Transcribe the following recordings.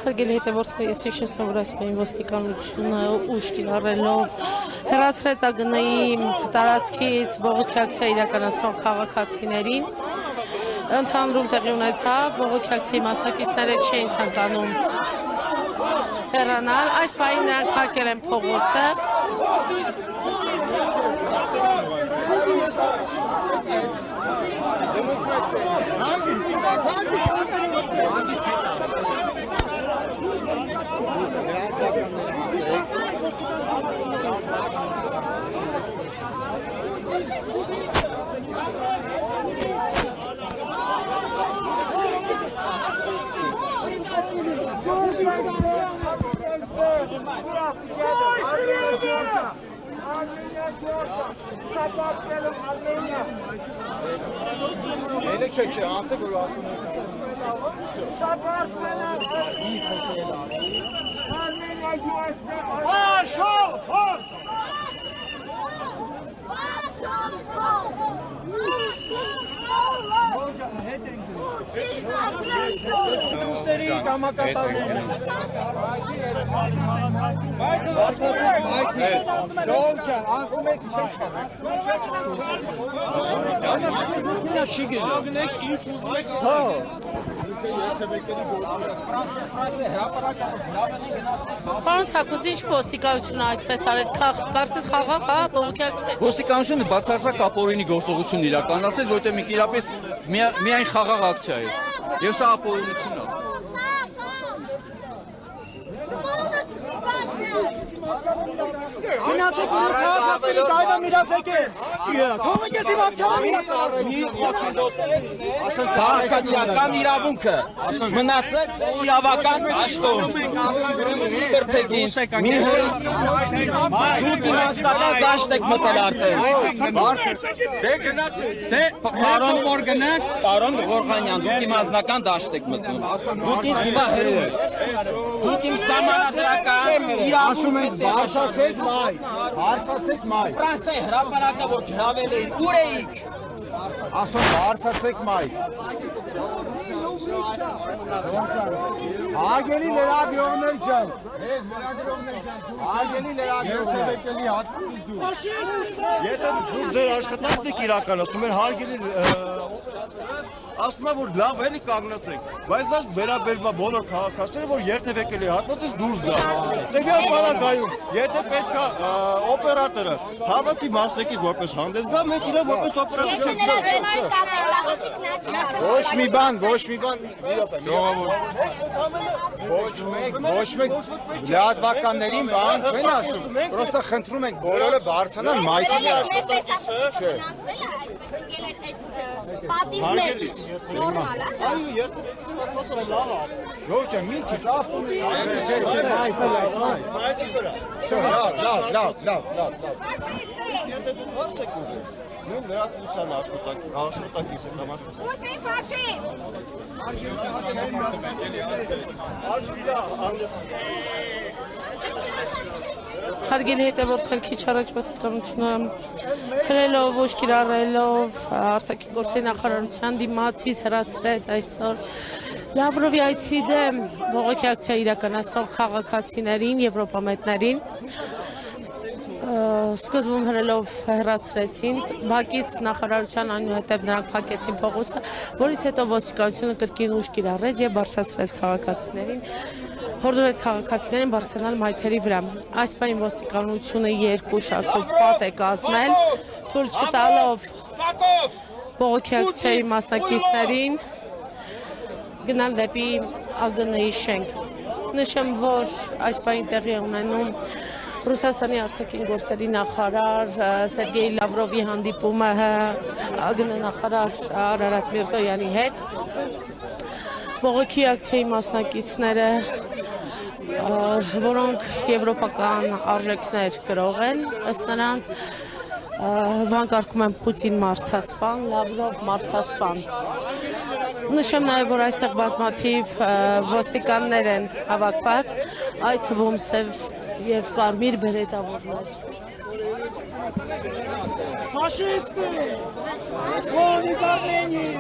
Հարգելի հետևորդներ, ես հիշեցնեմ, որ այսօր ոստիկանությունը ուժ կիրառելով հեռացրեց ԱԳՆ-ի տարածքից բողոքի ակցիա իրականացնող քաղաքացիներին։ Ընդհանրում տեղի ունեցավ, բողոքի ակցիայի մասնակիցները չէին ցանկանում հեռանալ, այս պահին նրանք փակել են փողոցը։ Պարոն Սակոց, ինչ ոստիկանությունը այսպես արեց, կարծես խաղաղ, հա, բողոքի ակցիա։ Ոստիկանությունը բացարձակ ապօրինի գործողություն իրականացրեց, որտեղ միայն խաղաղ ակցիա է։ Եվ սա ապօրինություն է։ Քաղաքացիական իրավունքը մնացած իրավական աշտոն դուք իմաստական դաշտ եք մտել արդեն պարոն Ղորխանյան դուք իմաստական դաշտ եք մտնում դուք ինձ հիմա հրում եք դուք իմ սահմանադրական իրավունքը Հարցացեք մայ։ Ֆրանսիայի հրապարակը որ գրավել էին, ուր էիք։ Ասում հարցացեք մայ։ Հարգելի լրագրողներ ջան։ Հարգելի լրագրողներ։ Եթե դուք ձեր աշխատանքն եք իրականացնում, հարգելի ասում եմ, որ լավ էլի կանգնացեք, բայց դա վերաբերվում է բոլոր քաղաքացիներին, որ երթևեկելի հատվածից դուրս գա։ Տվյալ բանակայում, եթե պետք է օպերատորը հավատի մասնակից որպես հանդես գա, մենք իրեն որպես օպերատոր Ոչ մի բան։ Ոչ մեկ լրատվականներին բան չեն ասում։ Պրոստը խնդրում ենք բոլորը բարձրանան մայքի Normal, այո, երթևեկելի հատվածը լավ է։ Ոչ, մի քիչ ավտոմոբիլ։ Լավ։ Եթե դուք հարց եք ուղղում, նույն լրատվության աշխատակից եք կամ աշխատակից։ Ո՞ւստի ֆաշիստ։ Հարգելի հետևորդներ, քիչ առաջ ոստիկանությունը հրելով, ուժ կիրառելով արտաքին գործերի նախարարության դիմացից հեռացրեց այսօր Լավրովի այցի դեմ բողոքի ակցիա իրականացնող քաղաքացիներին, եվրոպամետներին սկզբում հրելով հեռացրեցին, բակից նախարարության այնուհետև նրանք փակեցին փողոցը, որից հետո ոստիկանությունը կրկին ուժ կիրառեց եւ բարձրացրեց քաղաքացիներին, հորդորեց քաղաքացիներին բարձրանալ մայթերի վրա։ Այս պահին ոստիկանությունը երկու շարքով պատ է կազմել, թույլ չտալով բողոքի ակցիայի մասնակիցներին գնալ դեպի ԱԳՆ-ի շենք։ Նշեմ, որ այս պահին տեղի է ունենում Ռուսաստանի արտաքին գործերի նախարար Սերգեյ Լավրովի հանդիպումը ԱԳՆ նախարար Արարատ Միրզոյանի հետ։ Բողոքի ակցիայի մասնակիցները, որոնք եվրոպական արժեքներ կրող են, ըստ նրանց վանկարկում են Պուտին մարդասպան, Լավրով մարդասպան։ Նշեմ նաև, որ այստեղ բազմաթիվ ոստիկաններ են հավաքված, այդ թվում սև եւ կարմիր բերետավորներ։ Фашисты! Он из Армении!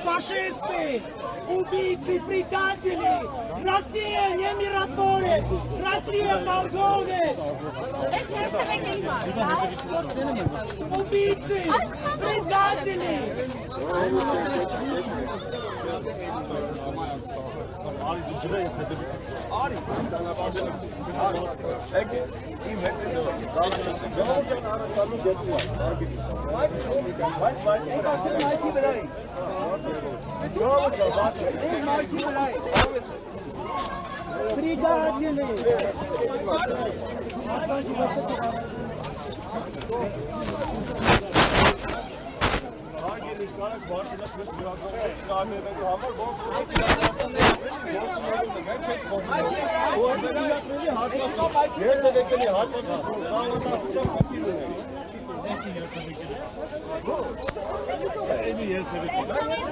Фашисты! Убийцы, предатели! Россия не миротворец! Россия торговец! Убийцы! Предатели!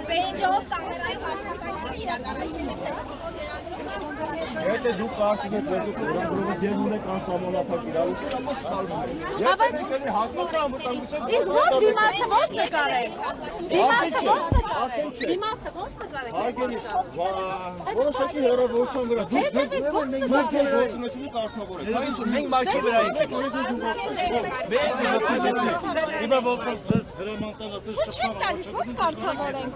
Բեյջով կամերայով աշխատանքներ իրականացնել Եթե դուք կարծում եք, որ դուք դերում եք անսահմանափակ իրավունքներ, ապա սխալվում եք։ Եթե դուք հակառակ անվտանգության Իսկ ո՞նց դիմացը ո՞նց նկարեք։ Դիմացը ո՞նց նկարեք։ Դիմացը ո՞նց նկարեք։ Հարգելի, որոշակի հեռավորության վրա դուք գործունեությունը կարգավորեք։ Մենք մայքի վրա ենք։ Հիմա ոնց ձեզ հրամանտան ասել Չեք տալիս, ո՞նց կարգավորենք։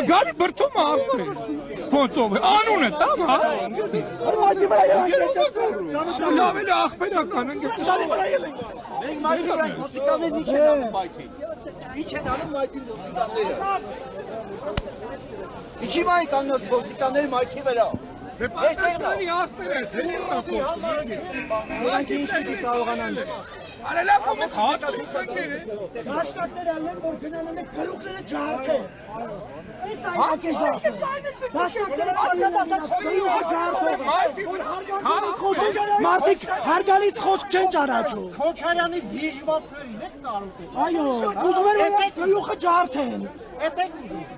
Գալի բրդում աղբեր, կոնցով է, անուն է, տամ, հա? Լավ էլ աղբերական ենք։ Մենք մայքի վրա ենք, ոստիկաններն ինչ են անում մայքին։ Ինչ են անում մայքին ոստիկանները։ Ինչի մայք կանգնած ոստիկանները մայքի վրա։ Պատասխանի աղբեր ես, հենց Նրանք ինչ պիտի կարողանան։ արելախում եք հաց չսանքեր է։ Դաշնակներ ալեն, որ գնանում եք գլուխները ջարդեն։ Այս այնակեշը դաշնակները ասած մարդիկ հարգալից խոսք չեն ճանաչում։ Քոչարյանի դիժվածքներին եք տարուտել։ Այո, ուզում են գլուխը ջարդեն։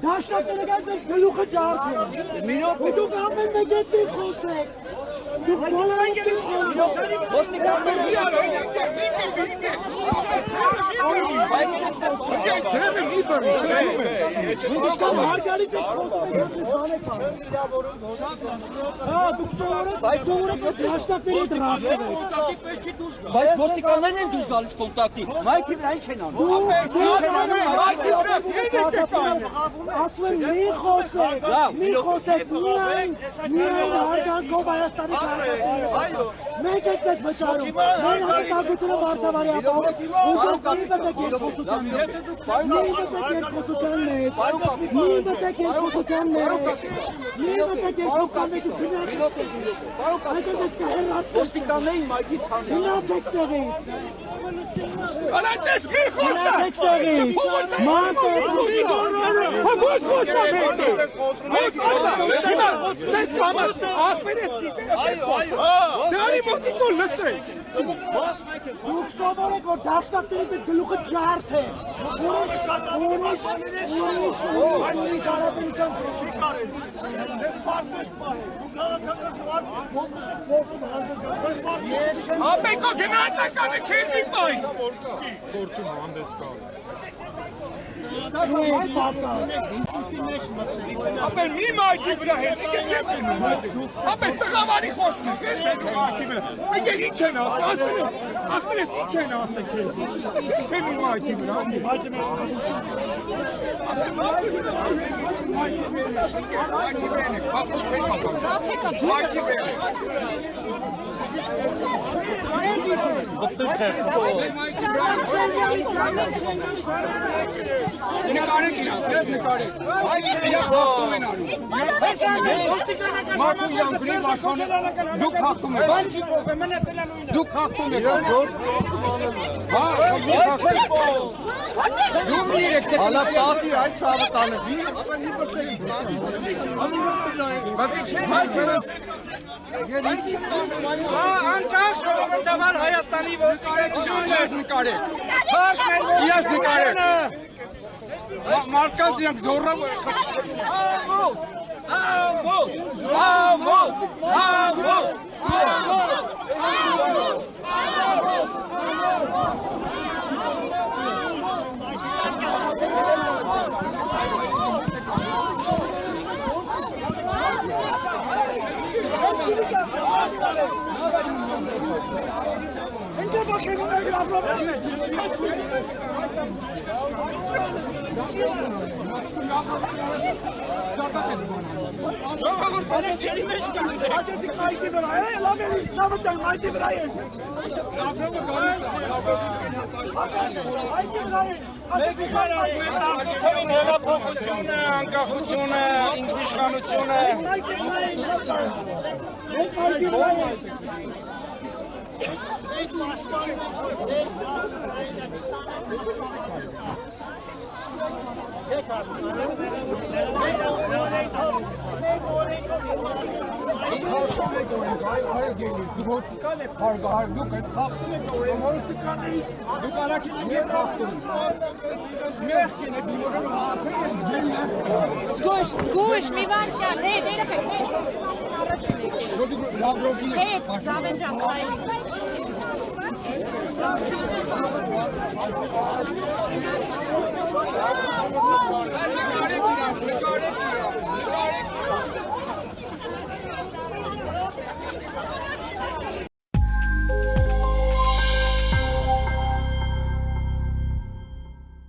Դաշնակները գայցեն գլուխը ջարդեն։ Դուք ամեն մեկ էտի խոսեք։ Դուք բոլորը Ինչքան հարգալից եք դուք սովորեք դաշնակների դրասել եք։ Բայց ոստիկաններն են դուրս գալիս կոնտակտի։ Մայքի վրա ինչ են անում։ Ասում եմ մի խոսեք միայն հարգանքով Հայաստանի քաղաքացիները։ Մենք եք ձեզ վճարում։ Մեր հաստատությունը վարտավարի ապահովում։ Ու դուք մի մտեք երկխոսության մեջ։ Ոստիկաններին մայքից հանել։ Գնացեք տեղից։ Անատես մի խոսա։ Սես կամաս աղբեր ես գիտե։ Դարի մոտիկոն լսեք։ Դուք սովորեք, որ դաշնակներից եք գլուխը ջարդ է։ Ուրիշ հարաբերության չի կարել։ Ապեկո գնահատականը քեզի պայս։ Ապեր մի մայքի վրա հետ, եկեք ես են ապեր տղավարի խոսքը, ես են մայքի վրա, եկեք ինչ են ասել, ապեր ես ինչ են ասել քեզ, ես են մայքի վրա, մայքի վրա, Նկարեք իրան, դες նկարեք։ Այդ իրան հաղթում են անում։ Մարդու իրան գրին աշխանը, դուք հաղթում եք։ Դուք հաղթում եք։ Հա, դուք իրեք չեք։ Հալա պատի այդ սավը տանები, ապա մի բրտերի։ Սա անկախ ժողովրդավար Հայաստանի ոստիկանությունն է նկարեք։ Իրաց նկարեք։ Մարդկանց իրանք զորրավ Ասեցիք մայթի վրա, լավ էլի, սավտան մայթի վրա են։ Ասեցիք հայր ասում են 18-ին հեղափոխությունը, անկախությունը, ինքնիշխանությունը։ Մայթի վրա են։ Ոստիկան է փարգահար, դուք այդ խաղթում եք օրեն ոստիկանների, դուք առաջին եք խաղթում։ Մեղքին եք դիմորը հացել եք ջենը։ Զգույշ, մի վարքյան, ներեփեք։ Լավրովին Հետ, Զավեն ջան, կայլի։ նկարեք իրաց, նկարեք իրաց։